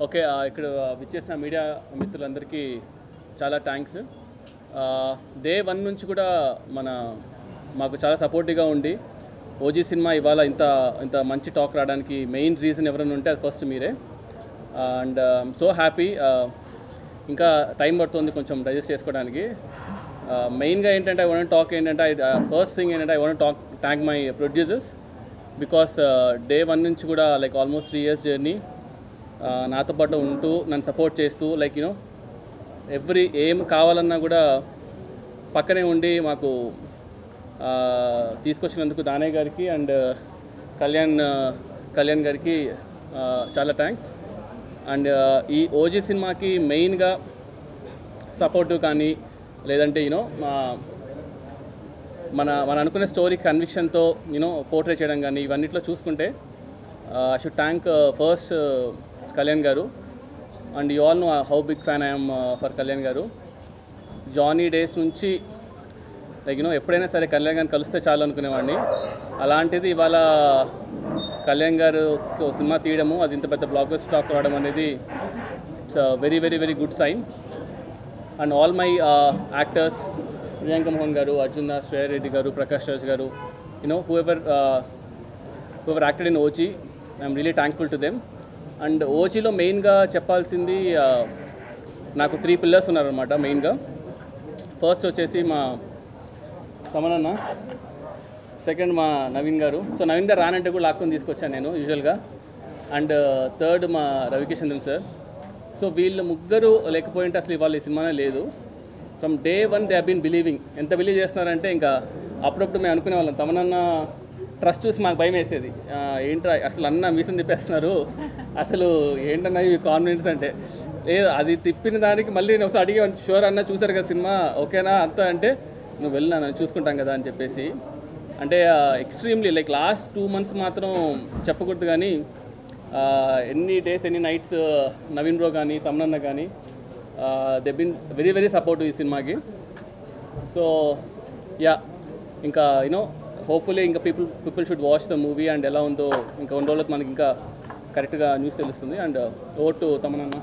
Okay, ఇక్కడ విచ్చేసిన media మిత్రులందరికీ చాలా థ్యాంక్స్. డే 1 నుంచి కూడా మాకు చాలా సపోర్టివ్గా ఉండి ఓజీ సినిమా ఇవాళ ఇంత మంచి టాక్ రావడానికి మెయిన్ రీజన్ ఎవరైనా ఉంటే అది ఫస్ట్ మీరే. And so happy. ఇంకా టైం పడుతుంది కొంచెం డైజెస్ట్ చేసుకోవడానికి. మెయిన్గా ఏంటంటే ఐ వాంట్ టాక్ ఏంటంటే ఫస్ట్ థింగ్ ఏంటంటే I want thank my producers because day 1 నుంచి కూడా లైక్ ఆల్మోస్ట్ 3 years జర్నీ నాతో పాటు ఉంటూ నన్ను సపోర్ట్ చేస్తూ లైక్ యూనో ఏం కావాలన్నా కూడా పక్కనే ఉండి మాకు తీసుకొచ్చినందుకు దానయ్య గారికి అండ్ కళ్యాణ్ గారికి చాలా థ్యాంక్స్. అండ్ ఈ ఓజీ సినిమాకి మెయిన్గా సపోర్టివ్ కానీ లేదంటే యూనో మన అనుకునే స్టోరీ కన్విక్షన్తో యూనో పోర్ట్రే చేయడం కానీ ఇవన్నిట్లో చూసుకుంటే I should thank first Kalyan garu. And you all know how big fan I'm for Kalyan garu. Johnny days నుంచి లైక్ యూనో ఎప్పుడైనా సరే కళ్యాణ్ గారిని కలిస్తే చాలు అనుకునేవాడిని. అలాంటిది ఇవాళ కళ్యాణ్ గారు సినిమా తీయడము, అది ఇంత పెద్ద బ్లాక్ బస్టర్ టాక్ రావడం అనేది it's very very very good sign. And all my actors, Priyanka Mohan garu, Arjun Das, Shreya Reddy garu, Prakash Raj garu, you know whoever acted in OG, I'm really thankful to them. And ఓజీలో మెయిన్గా చెప్పాల్సింది నాకు 3 పిల్లర్స్ ఉన్నారనమాట మెయిన్గా. ఫస్ట్ వచ్చేసి మా తమనన్న, సెకండ్ మా నవీన్ గారు. సో నవీన్ గారు రానంటే కూడా లాక్కొని తీసుకొచ్చాను నేను యూజువల్గా. అండ్ థర్డ్ మా రవికిషన్దన్ సార్. సో వీళ్ళు ముగ్గురు లేకపోయింటే అసలు ఇవాళ ఈ సినిమానే లేదు. From day 1 they have been believing. ఎంత బిలీవ్ చేస్తున్నారంటే ఇంకా అప్పుడప్పుడు మేము అనుకునే వాళ్ళం, తమనన్న ట్రస్ట్ చూసి మాకు భయం వేసేది, ఏంట్రా అసలు అన్న మీసం తిప్పేస్తున్నారు, అసలు ఏంటన్నా ఇవి కాన్ఫిడెన్స్ అంటే. లేదు, అది తిప్పిన దానికి మళ్ళీ నేను ఒకసారి అడిగే, షూర్ అన్న చూసారు కదా సినిమా ఓకేనా అంతా అంటే, నువ్వు వెళ్ళినా నన్ను చూసుకుంటాం కదా అని చెప్పేసి. అంటే ఎక్స్ట్రీమ్లీ లైక్ లాస్ట్ 2 months మాత్రం చెప్పకూడదు కానీ ఎన్ని డేస్ ఎన్ని నైట్స్ నవీన్ బ్రో కానీ తమనన్న కానీ they been very very supportive ఈ సినిమాకి. సో యా, ఇంకా యూనో హోప్ఫుల్లీ ఇంకా people should watch the movie. And ఎలా ఉందో ఇంకా 2 రోజులకు మనకి ఇంకా కరెక్ట్గా న్యూస్ తెలుస్తుంది. అండ్ ఓటు తమనన్న.